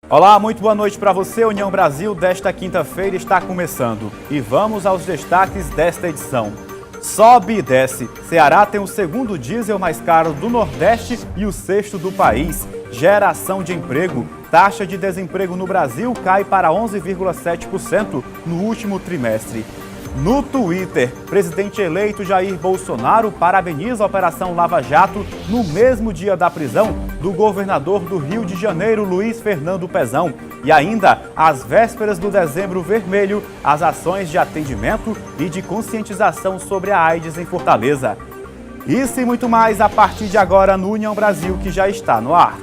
Olá, muito boa noite para você. União Brasil desta quinta-feira está começando. E vamos aos destaques desta edição. Sobe e desce. Ceará tem o segundo diesel mais caro do Nordeste e o sexto do país. Geração de emprego. Taxa de desemprego no Brasil cai para 11,7% no último trimestre. No Twitter, presidente eleito Jair Bolsonaro parabeniza a Operação Lava Jato no mesmo dia da prisão do governador do Rio de Janeiro, Luiz Fernando Pezão. E ainda, às vésperas do Dezembro Vermelho, as ações de atendimento e de conscientização sobre a AIDS em Fortaleza. Isso e muito mais a partir de agora no União Brasil, que já está no ar.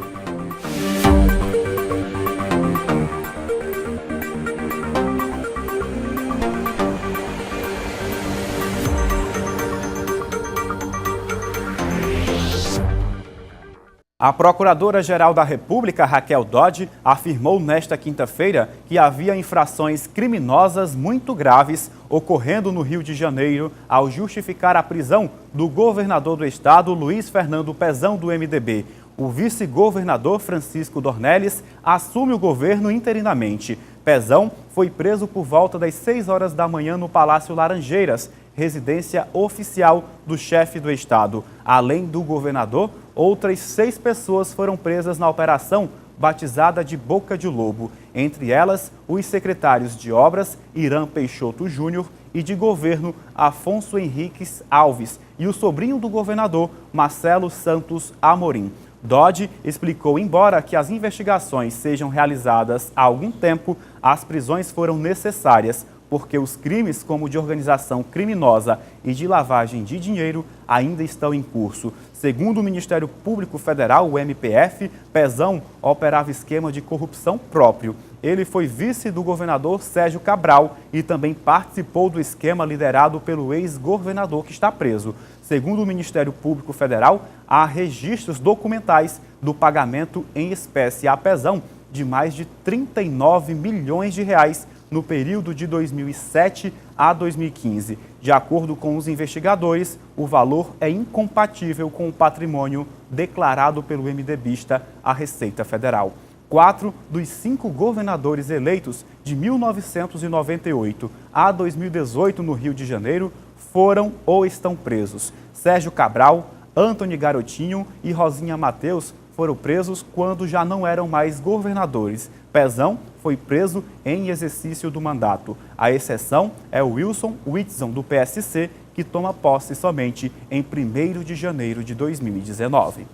A Procuradora-Geral da República, Raquel Dodge, afirmou nesta quinta-feira que havia infrações criminosas muito graves ocorrendo no Rio de Janeiro ao justificar a prisão do governador do estado, Luiz Fernando Pezão, do MDB. O vice-governador Francisco Dornelles assume o governo interinamente. Pezão foi preso por volta das 6 horas da manhã no Palácio Laranjeiras, residência oficial do chefe do estado. Além do governador, outras 6 pessoas foram presas na operação batizada de Boca de Lobo. Entre elas, os secretários de Obras, Irã Peixoto Júnior, e de Governo, Afonso Henriques Alves, e o sobrinho do governador, Marcelo Santos Amorim. Dodge explicou, embora que as investigações sejam realizadas há algum tempo, as prisões foram necessárias, porque os crimes como de organização criminosa e de lavagem de dinheiro ainda estão em curso. Segundo o Ministério Público Federal, o MPF, Pezão operava esquema de corrupção próprio. Ele foi vice do governador Sérgio Cabral e também participou do esquema liderado pelo ex-governador que está preso. Segundo o Ministério Público Federal, há registros documentais do pagamento em espécie a Pezão de mais de 39 milhões de reais no período de 2007 a 2015. De acordo com os investigadores, o valor é incompatível com o patrimônio declarado pelo MDBista à Receita Federal. 4 dos 5 governadores eleitos de 1998 a 2018 no Rio de Janeiro foram ou estão presos. Sérgio Cabral, Antony Garotinho e Rosinha Mateus foram presos quando já não eram mais governadores. Pezão foi preso em exercício do mandato. A exceção é o Wilson Whitson, do PSC, que toma posse somente em 1º de janeiro de 2019.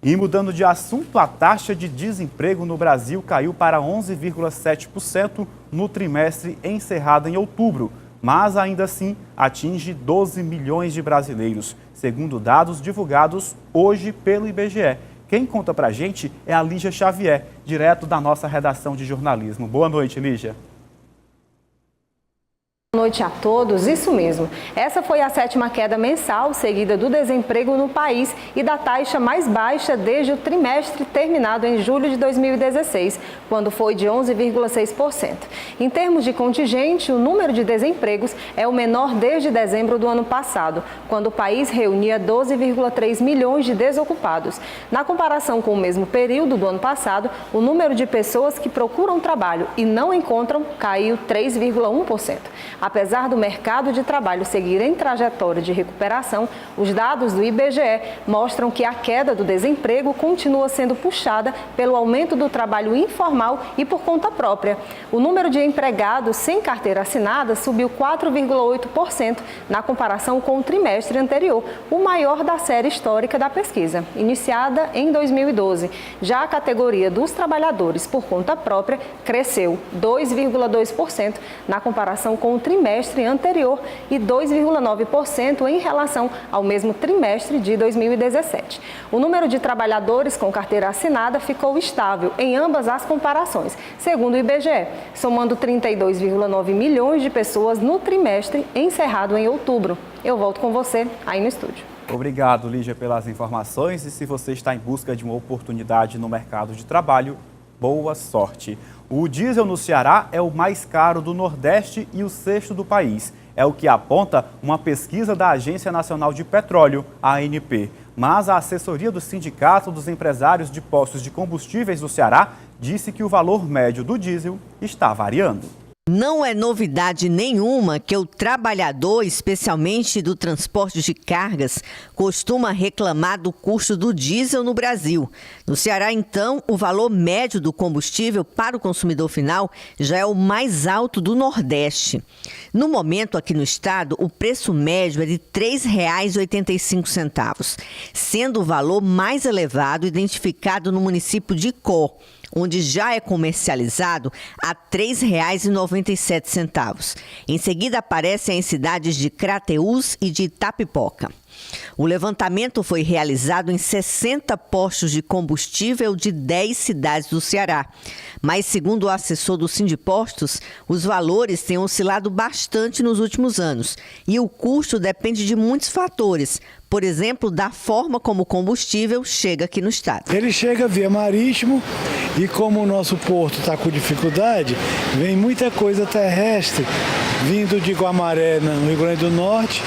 E mudando de assunto, a taxa de desemprego no Brasil caiu para 11,7% no trimestre encerrado em outubro, mas ainda assim atinge 12 milhões de brasileiros, segundo dados divulgados hoje pelo IBGE. Quem conta pra gente é a Lígia Xavier, direto da nossa redação de jornalismo. Boa noite, Lígia. Boa noite a todos, isso mesmo. Essa foi a 7ª queda mensal seguida do desemprego no país e da taxa mais baixa desde o trimestre terminado em julho de 2016, quando foi de 11,6%. Em termos de contingente, o número de desempregos é o menor desde dezembro do ano passado, quando o país reunia 12,3 milhões de desocupados. Na comparação com o mesmo período do ano passado, o número de pessoas que procuram trabalho e não encontram caiu 3,1%. Apesar do mercado de trabalho seguir em trajetória de recuperação, os dados do IBGE mostram que a queda do desemprego continua sendo puxada pelo aumento do trabalho informal e por conta própria. O número de empregados sem carteira assinada subiu 4,8% na comparação com o trimestre anterior, o maior da série histórica da pesquisa, iniciada em 2012. Já a categoria dos trabalhadores por conta própria cresceu 2,2% na comparação com o trimestre anterior e 2,9% em relação ao mesmo trimestre de 2017. O número de trabalhadores com carteira assinada ficou estável em ambas as comparações, segundo o IBGE, somando 32,9 milhões de pessoas no trimestre encerrado em outubro. Eu volto com você aí no estúdio. Obrigado, Lígia, pelas informações. E se você está em busca de uma oportunidade no mercado de trabalho, boa sorte. O diesel no Ceará é o mais caro do Nordeste e o sexto do país. É o que aponta uma pesquisa da Agência Nacional de Petróleo, ANP. Mas a assessoria do Sindicato dos Empresários de Postos de Combustíveis do Ceará disse que o valor médio do diesel está variando. Não é novidade nenhuma que o trabalhador, especialmente do transporte de cargas, costuma reclamar do custo do diesel no Brasil. No Ceará, então, o valor médio do combustível para o consumidor final já é o mais alto do Nordeste. No momento, aqui no estado, o preço médio é de R$ 3,85, sendo o valor mais elevado identificado no município de Icó, onde já é comercializado a R$ 3,97. Em seguida aparecem as cidades de Crateús e de Itapipoca. O levantamento foi realizado em 60 postos de combustível de 10 cidades do Ceará. Mas, segundo o assessor do Sindipostos, os valores têm oscilado bastante nos últimos anos. E o custo depende de muitos fatores. Por exemplo, da forma como o combustível chega aqui no estado. Ele chega via marítimo e como o nosso porto está com dificuldade, vem muita coisa terrestre vindo de Guamaré, no Rio Grande do Norte,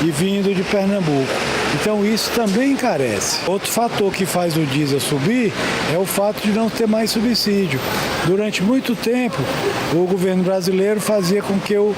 e vindo de Pernambuco. Então isso também encarece. Outro fator que faz o diesel subir é o fato de não ter mais subsídio. Durante muito tempo, o governo brasileiro fazia com que o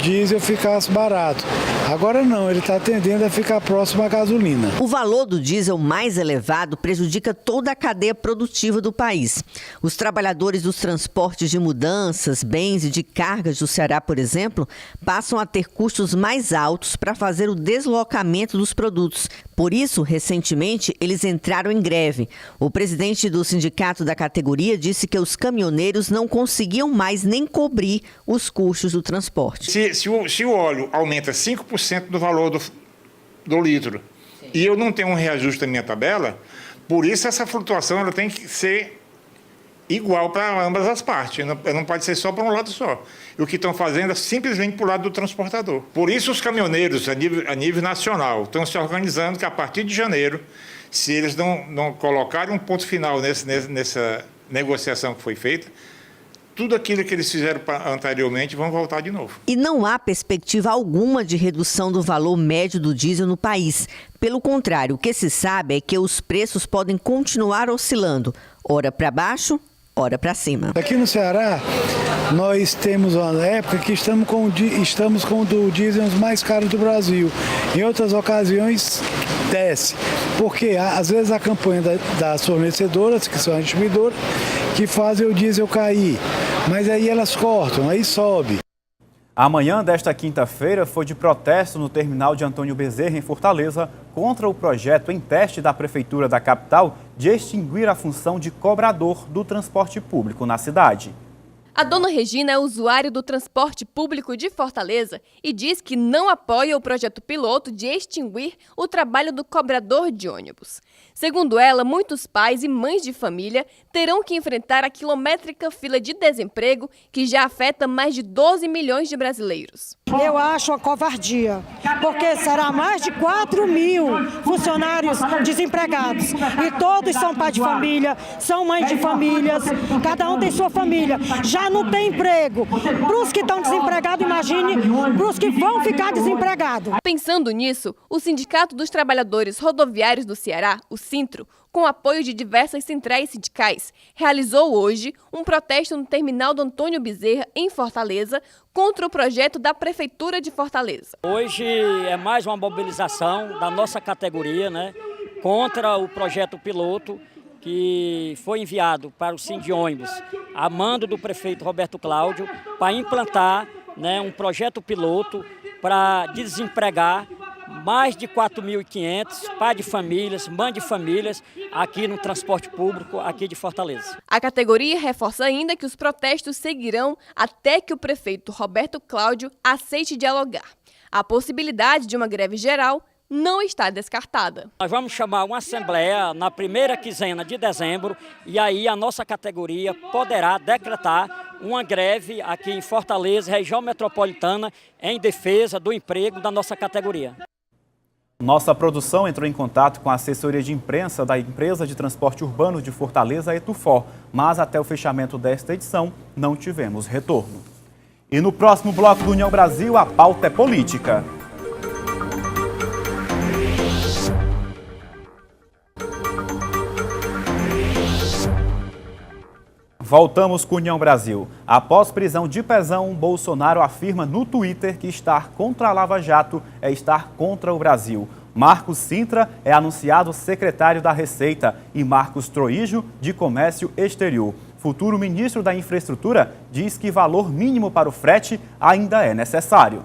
diesel ficasse barato. Agora não, ele está tendendo a ficar próximo à gasolina. O valor do diesel mais elevado prejudica toda a cadeia produtiva do país. Os trabalhadores dos transportes de mudanças, bens e de cargas do Ceará, por exemplo, passam a ter custos mais altos para fazer o deslocamento dos produtos. Por isso, recentemente, eles entraram em greve. O presidente do sindicato da categoria disse que os caminhoneiros não conseguiam mais nem cobrir os custos do transporte. Se o óleo aumenta 5% do valor do litro, sim, e eu não tenho um reajuste na minha tabela, por isso essa flutuação ela tem que ser igual para ambas as partes, não pode ser só para um lado só. E o que estão fazendo é simplesmente para o lado do transportador. Por isso os caminhoneiros a nível nacional estão se organizando que a partir de janeiro, se eles não colocarem um ponto final nessa negociação que foi feita, tudo aquilo que eles fizeram anteriormente vão voltar de novo. E não há perspectiva alguma de redução do valor médio do diesel no país. Pelo contrário, o que se sabe é que os preços podem continuar oscilando, ora para baixo, ora para cima. Aqui no Ceará, nós temos uma época que estamos com o do diesel mais caro do Brasil. Em outras ocasiões, desce. Porque às vezes a campanha das fornecedoras, que são as distribuidoras, que fazem o diesel cair. Mas aí elas cortam, aí sobe. A manhã desta quinta-feira foi de protesto no terminal de Antônio Bezerra, em Fortaleza, contra o projeto em teste da Prefeitura da capital de extinguir a função de cobrador do transporte público na cidade. A dona Regina é usuária do transporte público de Fortaleza e diz que não apoia o projeto piloto de extinguir o trabalho do cobrador de ônibus. Segundo ela, muitos pais e mães de família terão que enfrentar a quilométrica fila de desemprego que já afeta mais de 12 milhões de brasileiros. Eu acho uma covardia, porque será mais de 4 mil funcionários desempregados. E todos são pais de família, são mães de famílias, cada um tem sua família. Já não tem emprego. Para os que estão desempregados, imagine para os que vão ficar desempregados. Pensando nisso, o Sindicato dos Trabalhadores Rodoviários do Ceará, o Sintro, com apoio de diversas centrais sindicais, realizou hoje um protesto no terminal do Antônio Bezerra, em Fortaleza, contra o projeto da Prefeitura de Fortaleza. Hoje é mais uma mobilização da nossa categoria, contra o projeto piloto que foi enviado para o Sindônibus, a mando do prefeito Roberto Cláudio, para implantar um projeto piloto para desempregar mais de 4.500 pais de famílias, mães de famílias, aqui no transporte público aqui de Fortaleza. A categoria reforça ainda que os protestos seguirão até que o prefeito Roberto Cláudio aceite dialogar. A possibilidade de uma greve geral não está descartada. Nós vamos chamar uma assembleia na primeira quinzena de dezembro e aí a nossa categoria poderá decretar uma greve aqui em Fortaleza, região metropolitana, em defesa do emprego da nossa categoria. Nossa produção entrou em contato com a assessoria de imprensa da empresa de transporte urbano de Fortaleza, Etufor, mas até o fechamento desta edição não tivemos retorno. E no próximo bloco do União Brasil, a pauta é política. Voltamos com União Brasil. Após prisão de Pezão, Bolsonaro afirma no Twitter que estar contra a Lava Jato é estar contra o Brasil. Marcos Sintra é anunciado secretário da Receita e Marcos Troijo de Comércio Exterior. Futuro ministro da Infraestrutura diz que valor mínimo para o frete ainda é necessário.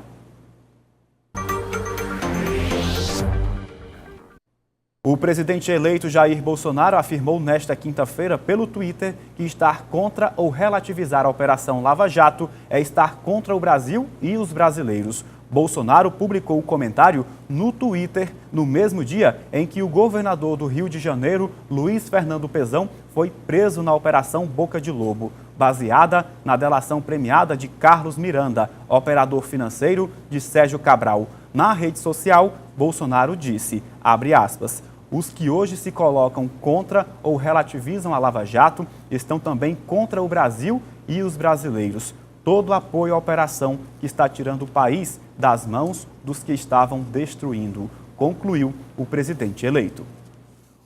O presidente eleito Jair Bolsonaro afirmou nesta quinta-feira pelo Twitter que estar contra ou relativizar a Operação Lava Jato é estar contra o Brasil e os brasileiros. Bolsonaro publicou o comentário no Twitter no mesmo dia em que o governador do Rio de Janeiro, Luiz Fernando Pezão, foi preso na Operação Boca de Lobo, baseada na delação premiada de Carlos Miranda, operador financeiro de Sérgio Cabral. Na rede social, Bolsonaro disse, abre aspas, os que hoje se colocam contra ou relativizam a Lava Jato estão também contra o Brasil e os brasileiros. Todo apoio à operação que está tirando o país das mãos dos que estavam destruindo, concluiu o presidente eleito.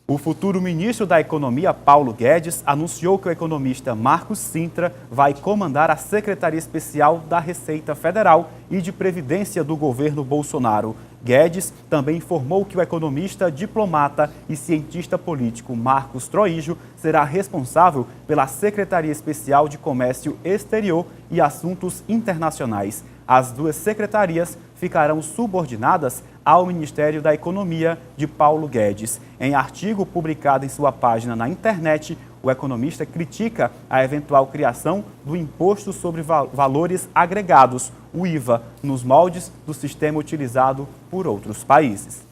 O futuro ministro da Economia, Paulo Guedes, anunciou que o economista Marcos Sintra vai comandar a Secretaria Especial da Receita Federal e de Previdência do governo Bolsonaro. Guedes também informou que o economista, diplomata e cientista político Marcos Troijo será responsável pela Secretaria Especial de Comércio Exterior e Assuntos Internacionais. As duas secretarias ficarão subordinadas ao Ministério da Economia de Paulo Guedes. Em artigo publicado em sua página na internet, o economista critica a eventual criação do Imposto sobre Valores Agregados, o IVA, nos moldes do sistema utilizado por outros países.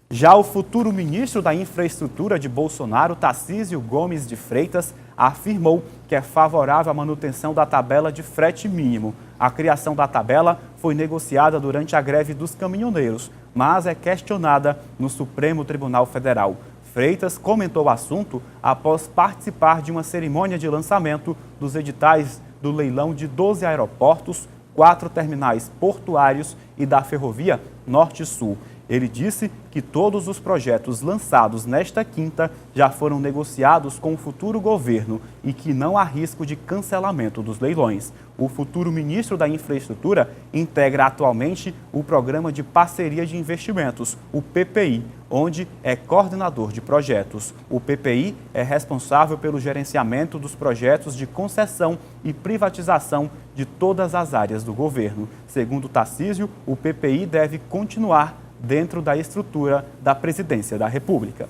Já o futuro ministro da Infraestrutura de Bolsonaro, Tarcísio Gomes de Freitas, afirmou que é favorável à manutenção da tabela de frete mínimo. A criação da tabela foi negociada durante a greve dos caminhoneiros, mas é questionada no Supremo Tribunal Federal. Freitas comentou o assunto após participar de uma cerimônia de lançamento dos editais do leilão de 12 aeroportos, 4 terminais portuários e da Ferrovia Norte-Sul. Ele disse que todos os projetos lançados nesta quinta já foram negociados com o futuro governo e que não há risco de cancelamento dos leilões. O futuro ministro da Infraestrutura integra atualmente o Programa de Parceria de Investimentos, o PPI, onde é coordenador de projetos. O PPI é responsável pelo gerenciamento dos projetos de concessão e privatização de todas as áreas do governo. Segundo Tarcísio, o PPI deve continuar dentro da estrutura da Presidência da República.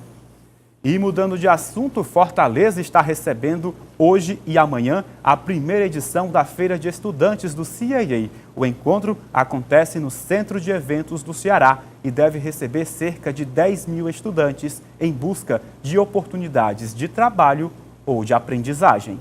E mudando de assunto, Fortaleza está recebendo hoje e amanhã a primeira edição da Feira de Estudantes do CAA. O encontro acontece no Centro de Eventos do Ceará e deve receber cerca de 10 mil estudantes em busca de oportunidades de trabalho ou de aprendizagem.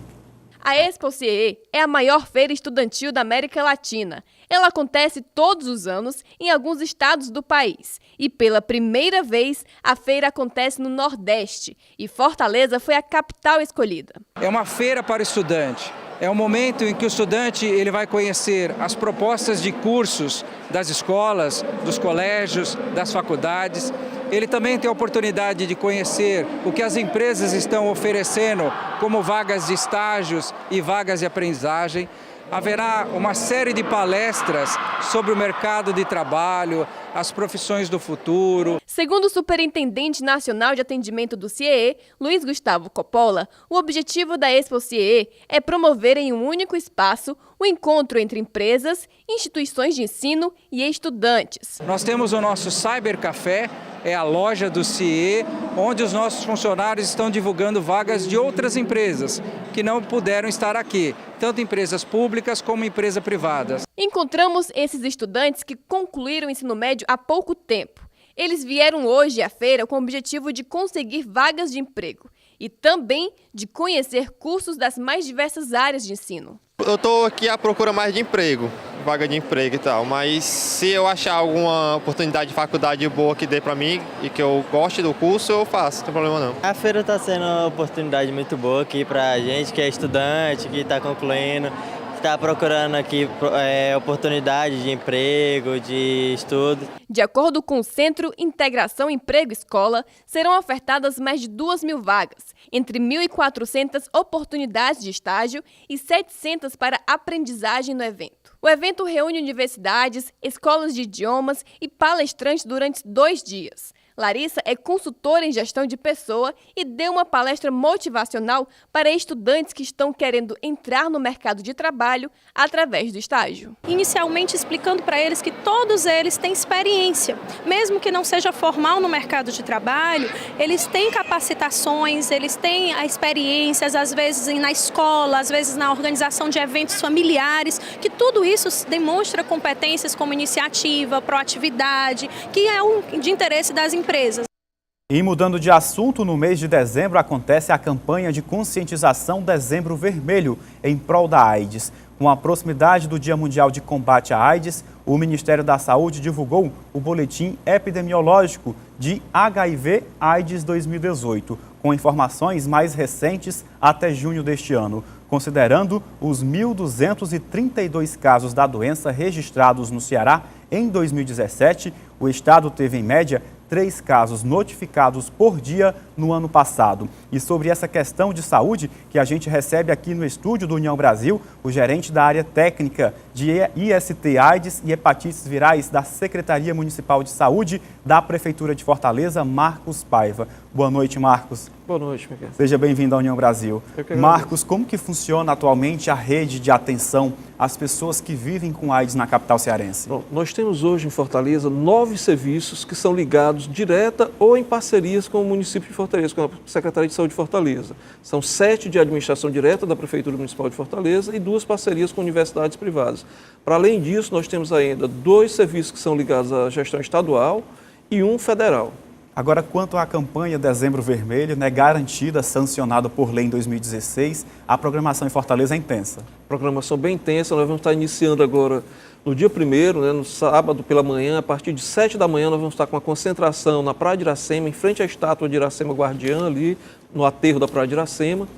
A Expo CAA é a maior feira estudantil da América Latina. Ela acontece todos os anos em alguns estados do país. E pela primeira vez, a feira acontece no Nordeste. E Fortaleza foi a capital escolhida. É uma feira para o estudante. É um momento em que o estudante ele vai conhecer as propostas de cursos das escolas, dos colégios, das faculdades. Ele também tem a oportunidade de conhecer o que as empresas estão oferecendo como vagas de estágios e vagas de aprendizagem. Haverá uma série de palestras sobre o mercado de trabalho, as profissões do futuro. Segundo o Superintendente Nacional de Atendimento do CIEE, Luiz Gustavo Coppola, o objetivo da Expo CIEE é promover em um único espaço o encontro entre empresas, instituições de ensino e estudantes. Nós temos o nosso Cybercafé, é a loja do CIEE, onde os nossos funcionários estão divulgando vagas de outras empresas que não puderam estar aqui, tanto empresas públicas como empresas privadas. Encontramos esses estudantes que concluíram o ensino médio há pouco tempo. Eles vieram hoje à feira com o objetivo de conseguir vagas de emprego e também de conhecer cursos das mais diversas áreas de ensino. Eu estou aqui à procura mais de emprego, vaga de emprego e tal, mas se eu achar alguma oportunidade de faculdade boa que dê para mim e que eu goste do curso, eu faço, não tem problema não. A feira está sendo uma oportunidade muito boa aqui para a gente que é estudante, que está concluindo. está procurando aqui oportunidade de emprego, de estudo. De acordo com o Centro Integração Emprego Escola, serão ofertadas mais de 2.000 vagas, entre 1.400 oportunidades de estágio e 700 para aprendizagem no evento. O evento reúne universidades, escolas de idiomas e palestrantes durante 2 dias. Larissa é consultora em gestão de pessoa e deu uma palestra motivacional para estudantes que estão querendo entrar no mercado de trabalho através do estágio. Inicialmente explicando para eles que todos eles têm experiência, mesmo que não seja formal no mercado de trabalho, eles têm capacitações, eles têm experiências, às vezes na escola, às vezes na organização de eventos familiares, que tudo isso demonstra competências como iniciativa, proatividade, que é de interesse das empresas. E mudando de assunto, no mês de dezembro acontece a campanha de conscientização Dezembro Vermelho em prol da AIDS. Com a proximidade do Dia Mundial de Combate à AIDS, o Ministério da Saúde divulgou o boletim epidemiológico de HIV/AIDS 2018, com informações mais recentes até junho deste ano. Considerando os 1.232 casos da doença registrados no Ceará em 2017, o estado teve em média 3 casos notificados por dia no ano passado. E sobre essa questão de saúde que a gente recebe aqui no estúdio do União Brasil, o gerente da área técnica de IST AIDS e hepatites virais da Secretaria Municipal de Saúde da Prefeitura de Fortaleza, Marcos Paiva. Boa noite, Marcos. Boa noite, Miguel. Seja bem-vindo à União Brasil. Marcos, como que funciona atualmente a rede de atenção às pessoas que vivem com AIDS na capital cearense? Bom, nós temos hoje em Fortaleza 9 serviços que são ligados direta ou em parcerias com o município de Fortaleza, com a Secretaria de Saúde de Fortaleza. São 7 de administração direta da Prefeitura Municipal de Fortaleza e 2 parcerias com universidades privadas. Para além disso, nós temos ainda 2 serviços que são ligados à gestão estadual e 1 federal. Agora, quanto à campanha Dezembro Vermelho, garantida, sancionada por lei em 2016, a programação em Fortaleza é intensa. Programação bem intensa, nós vamos estar iniciando agora no dia 1º, no sábado pela manhã, a partir de 7 da manhã, nós vamos estar com uma concentração na Praia de Iracema, em frente à estátua de Iracema Guardiã, ali no aterro da Praia de Iracema,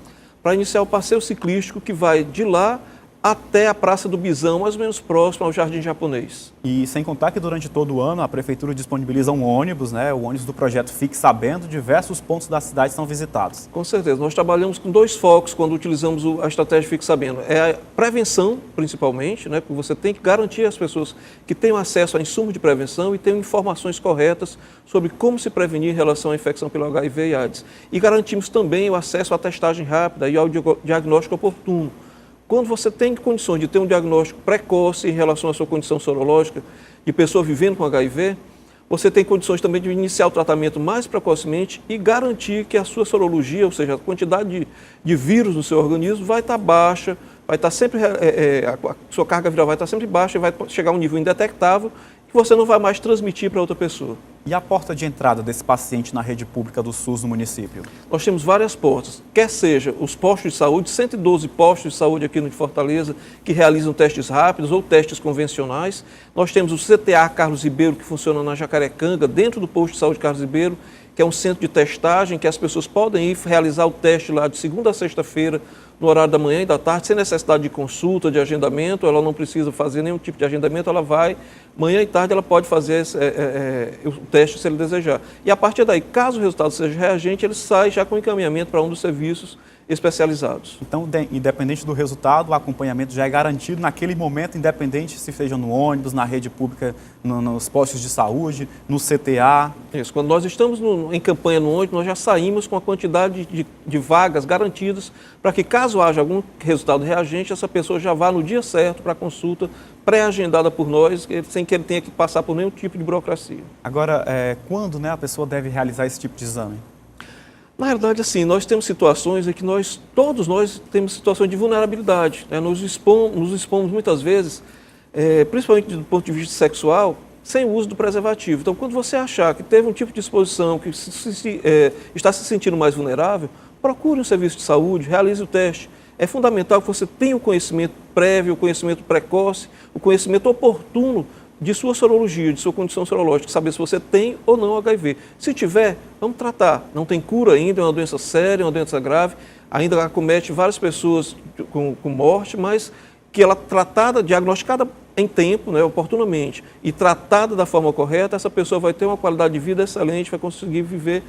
para iniciar o passeio ciclístico que vai de lá até a Praça do Bisão, mais ou menos próximo ao Jardim Japonês. E sem contar que durante todo o ano a Prefeitura disponibiliza um ônibus, o ônibus do projeto Fique Sabendo, diversos pontos da cidade são visitados. Com certeza, nós trabalhamos com 2 focos quando utilizamos a estratégia Fique Sabendo. É a prevenção, principalmente, porque você tem que garantir às pessoas que tenham acesso a insumos de prevenção e tenham informações corretas sobre como se prevenir em relação à infecção pelo HIV e AIDS. E garantimos também o acesso à testagem rápida e ao diagnóstico oportuno. Quando você tem condições de ter um diagnóstico precoce em relação à sua condição sorológica de pessoa vivendo com HIV, você tem condições também de iniciar o tratamento mais precocemente e garantir que a sua sorologia, ou seja, a quantidade de vírus no seu organismo vai estar baixa, vai estar sempre, a sua carga viral vai estar sempre baixa e vai chegar a um nível indetectável que você não vai mais transmitir para outra pessoa. E a porta de entrada desse paciente na rede pública do SUS no município? Nós temos várias portas, quer seja os postos de saúde, 112 postos de saúde aqui no de Fortaleza, que realizam testes rápidos ou testes convencionais. Nós temos o CTA Carlos Ribeiro, que funciona na Jacarecanga, dentro do posto de saúde Carlos Ribeiro, que é um centro de testagem, que as pessoas podem ir realizar o teste lá de segunda a sexta-feira, no horário da manhã e da tarde, sem necessidade de consulta, de agendamento, ela não precisa fazer nenhum tipo de agendamento, ela vai, manhã e tarde ela pode fazer o teste se ele desejar. E a partir daí, caso o resultado seja reagente, ele sai já com encaminhamento para um dos serviços especializados. Então, independente do resultado, o acompanhamento já é garantido naquele momento, independente se seja no ônibus, na rede pública, nos postos de saúde, no CTA. Isso, quando nós estamos em campanha no ônibus, nós já saímos com a quantidade de vagas garantidas para que, caso haja algum resultado reagente, essa pessoa já vá no dia certo para a consulta pré-agendada por nós, sem que ele tenha que passar por nenhum tipo de burocracia. Agora, quando a pessoa deve realizar esse tipo de exame? Na realidade, assim, nós temos situações em que todos nós temos situações de vulnerabilidade. Nos expomos muitas vezes, principalmente do ponto de vista sexual, sem o uso do preservativo. Então, quando você achar que teve um tipo de exposição, que está se sentindo mais vulnerável, procure um serviço de saúde, realize o teste. É fundamental que você tenha o conhecimento prévio, o conhecimento precoce, o conhecimento oportuno de sua sorologia, de sua condição sorológica, saber se você tem ou não HIV. Se tiver, vamos tratar. Não tem cura ainda, é uma doença séria, é uma doença grave, ainda acomete várias pessoas com morte, mas que ela tratada, diagnosticada em tempo, né, oportunamente, e tratada da forma correta, essa pessoa vai ter uma qualidade de vida excelente, vai conseguir viver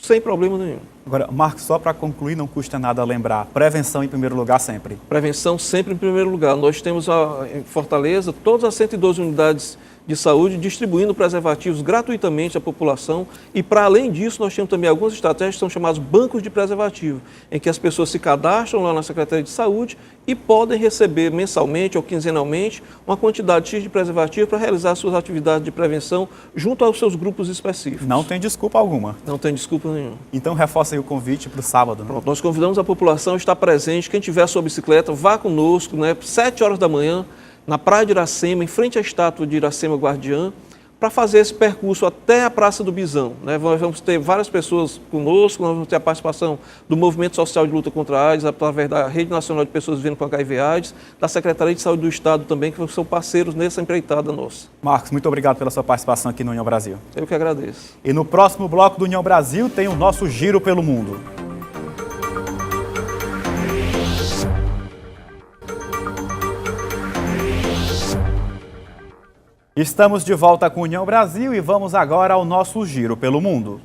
sem problema nenhum. Agora, Marcos, só para concluir, não custa nada lembrar, prevenção em primeiro lugar sempre. Prevenção sempre em primeiro lugar. Nós temos em Fortaleza todas as 112 unidades de saúde distribuindo preservativos gratuitamente à população e, para além disso, nós temos também algumas estratégias que são chamadas bancos de preservativo, em que as pessoas se cadastram lá na Secretaria de Saúde e podem receber mensalmente ou quinzenalmente uma quantidade X de preservativo para realizar suas atividades de prevenção junto aos seus grupos específicos. Não tem desculpa alguma. Não tem desculpa nenhuma. Então reforça aí o convite para o sábado. Né? Pronto, nós convidamos a população a estar presente. Quem tiver a sua bicicleta, vá conosco, né, 7 horas da manhã, na Praia de Iracema, em frente à estátua de Iracema Guardiã, para fazer esse percurso até a Praça do Bisão. Né? Nós vamos ter várias pessoas conosco, nós vamos ter a participação do Movimento Social de Luta contra a AIDS, através da Rede Nacional de Pessoas Vivendo com HIV/AIDS, da Secretaria de Saúde do Estado também, que são parceiros nessa empreitada nossa. Marcos, muito obrigado pela sua participação aqui no União Brasil. Eu que agradeço. E no próximo bloco do União Brasil tem o nosso Giro pelo Mundo. Estamos de volta com União Brasil e vamos agora ao nosso Giro pelo Mundo.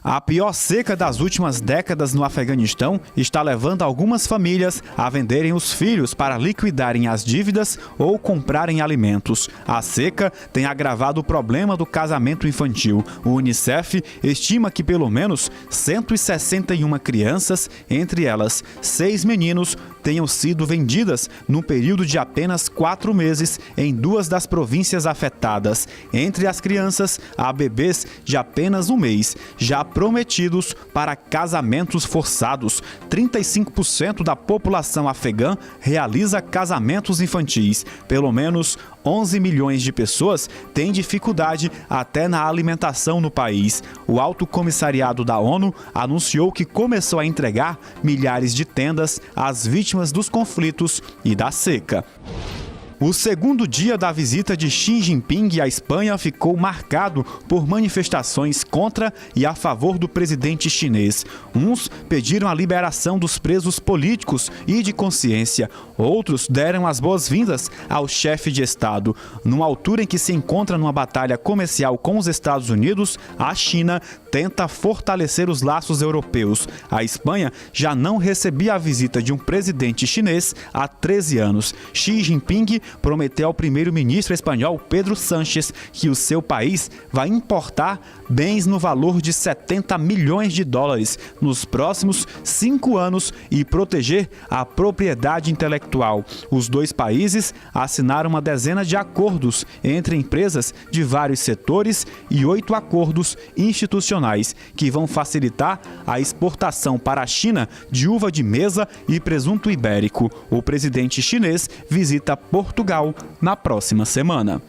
A pior seca das últimas décadas no Afeganistão está levando algumas famílias a venderem os filhos para liquidarem as dívidas ou comprarem alimentos. A seca tem agravado o problema do casamento infantil. O Unicef estima que pelo menos 161 crianças, entre elas 6 meninos, tenham sido vendidas num período de apenas 4 meses em 2 das províncias afetadas. Entre as crianças, há bebês de apenas 1 mês, já prometidos para casamentos forçados. 35% da população afegã realiza casamentos infantis. Pelo menos 11 milhões de pessoas têm dificuldade até na alimentação no país. O Alto Comissariado da ONU anunciou que começou a entregar milhares de tendas às vítimas dos conflitos e da seca. O segundo dia da visita de Xi Jinping à Espanha ficou marcado por manifestações contra e a favor do presidente chinês. Uns pediram a liberação dos presos políticos e de consciência. Outros deram as boas-vindas ao chefe de Estado. Numa altura em que se encontra numa batalha comercial com os Estados Unidos, a China tenta fortalecer os laços europeus. A Espanha já não recebia a visita de um presidente chinês há 13 anos. Xi Jinping prometeu ao primeiro-ministro espanhol Pedro Sánchez que o seu país vai importar bens no valor de 70 milhões de dólares nos próximos 5 anos e proteger a propriedade intelectual. Os dois países assinaram uma dezena de acordos entre empresas de vários setores e 8 acordos institucionais que vão facilitar a exportação para a China de uva de mesa e presunto ibérico. O presidente chinês visita Portugal na próxima semana.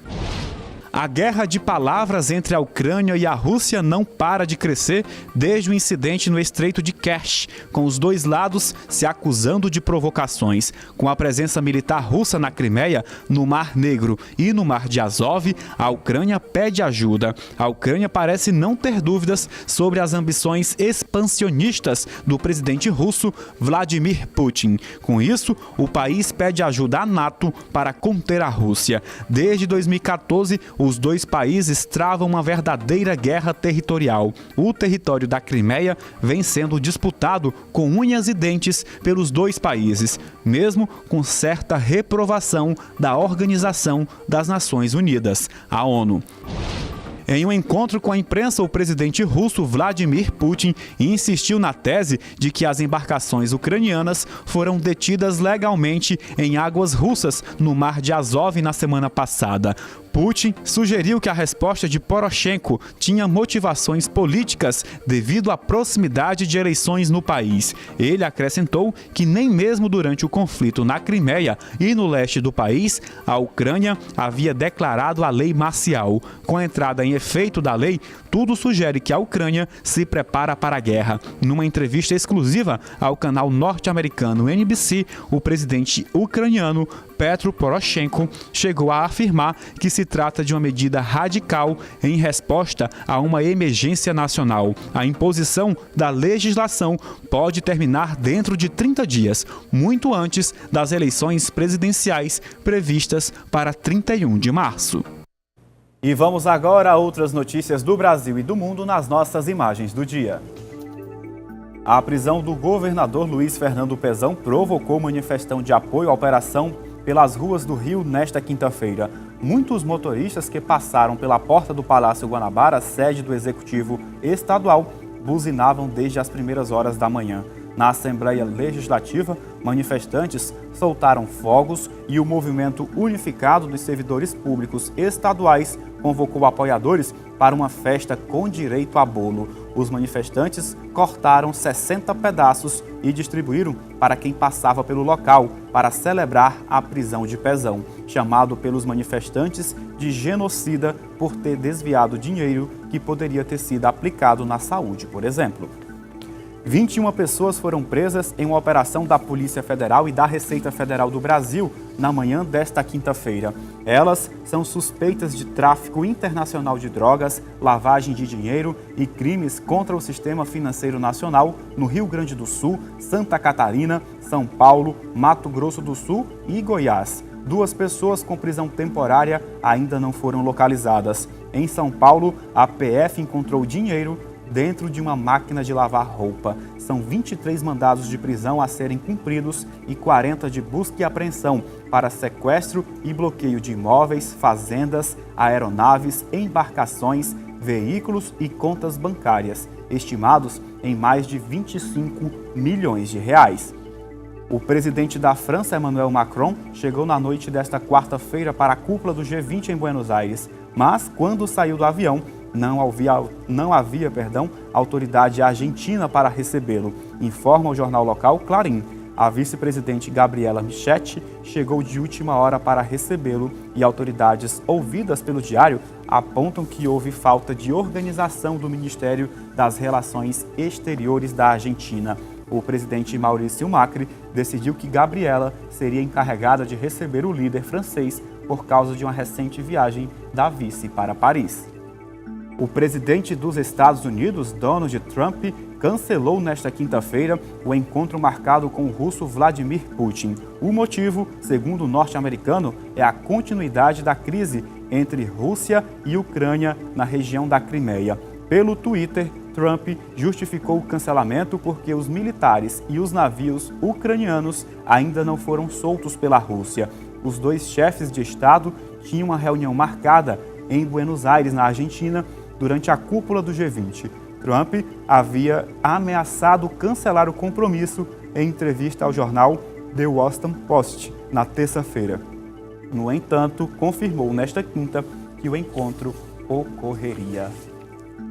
A guerra de palavras entre a Ucrânia e a Rússia não para de crescer desde o incidente no Estreito de Kerch, com os dois lados se acusando de provocações. Com a presença militar russa na Crimeia, no Mar Negro e no Mar de Azov, a Ucrânia pede ajuda. A Ucrânia parece não ter dúvidas sobre as ambições expansionistas do presidente russo Vladimir Putin. Com isso, o país pede ajuda à NATO para conter a Rússia. Desde 2014, os dois países travam uma verdadeira guerra territorial. O território da Crimeia vem sendo disputado com unhas e dentes pelos dois países, mesmo com certa reprovação da Organização das Nações Unidas, a ONU. Em um encontro com a imprensa, o presidente russo Vladimir Putin insistiu na tese de que as embarcações ucranianas foram detidas legalmente em águas russas no Mar de Azov na semana passada. Putin sugeriu que a resposta de Poroshenko tinha motivações políticas devido à proximidade de eleições no país. Ele acrescentou que nem mesmo durante o conflito na Crimeia e no leste do país, a Ucrânia havia declarado a lei marcial. Com a entrada em efeito da lei, tudo sugere que a Ucrânia se prepara para a guerra. Numa entrevista exclusiva ao canal norte-americano NBC, o presidente ucraniano Petro Poroshenko chegou a afirmar que se trata de uma medida radical em resposta a uma emergência nacional. A imposição da legislação pode terminar dentro de 30 dias, muito antes das eleições presidenciais previstas para 31 de março. E vamos agora a outras notícias do Brasil e do mundo nas nossas imagens do dia. A prisão do governador Luiz Fernando Pezão provocou manifestação de apoio à operação pelas ruas do Rio nesta quinta-feira. Muitos motoristas que passaram pela porta do Palácio Guanabara, sede do Executivo Estadual, buzinavam desde as primeiras horas da manhã. Na Assembleia Legislativa, manifestantes soltaram fogos e o Movimento Unificado dos Servidores Públicos Estaduais convocou apoiadores para uma festa com direito a bolo. Os manifestantes cortaram 60 pedaços e distribuíram para quem passava pelo local para celebrar a prisão de Pezão, chamado pelos manifestantes de genocida por ter desviado dinheiro que poderia ter sido aplicado na saúde, por exemplo. 21 pessoas foram presas em uma operação da Polícia Federal e da Receita Federal do Brasil na manhã desta quinta-feira. Elas são suspeitas de tráfico internacional de drogas, lavagem de dinheiro e crimes contra o sistema financeiro nacional no Rio Grande do Sul, Santa Catarina, São Paulo, Mato Grosso do Sul e Goiás. 2 pessoas com prisão temporária ainda não foram localizadas. Em São Paulo, a PF encontrou dinheiro dentro de uma máquina de lavar roupa. São 23 mandados de prisão a serem cumpridos e 40 de busca e apreensão para sequestro e bloqueio de imóveis, fazendas, aeronaves, embarcações, veículos e contas bancárias, estimados em mais de 25 milhões de reais. O presidente da França, Emmanuel Macron, chegou na noite desta quarta-feira para a cúpula do G20 em Buenos Aires, mas quando saiu do avião, não havia autoridade argentina para recebê-lo, informa o jornal local Clarín. A vice-presidente Gabriela Michetti chegou de última hora para recebê-lo e autoridades ouvidas pelo diário apontam que houve falta de organização do Ministério das Relações Exteriores da Argentina. O presidente Maurício Macri decidiu que Gabriela seria encarregada de receber o líder francês por causa de uma recente viagem da vice para Paris. O presidente dos Estados Unidos, Donald Trump, cancelou nesta quinta-feira o encontro marcado com o russo Vladimir Putin. O motivo, segundo o norte-americano, é a continuidade da crise entre Rússia e Ucrânia na região da Crimeia. Pelo Twitter, Trump justificou o cancelamento porque os militares e os navios ucranianos ainda não foram soltos pela Rússia. Os 2 chefes de Estado tinham uma reunião marcada em Buenos Aires, na Argentina, durante a cúpula do G20. Trump havia ameaçado cancelar o compromisso em entrevista ao jornal The Washington Post na terça-feira. No entanto, confirmou nesta quinta que o encontro ocorreria.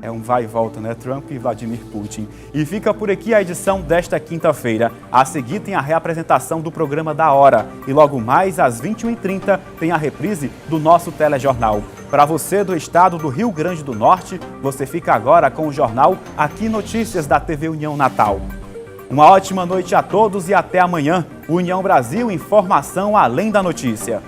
É um vai e volta, né? Trump e Vladimir Putin. E fica por aqui a edição desta quinta-feira. A seguir tem a reapresentação do programa da hora. E logo mais, às 21h30, tem a reprise do nosso telejornal. Para você do estado do Rio Grande do Norte, você fica agora com o jornal Aqui Notícias da TV União Natal. Uma ótima noite a todos e até amanhã. União Brasil, informação além da notícia.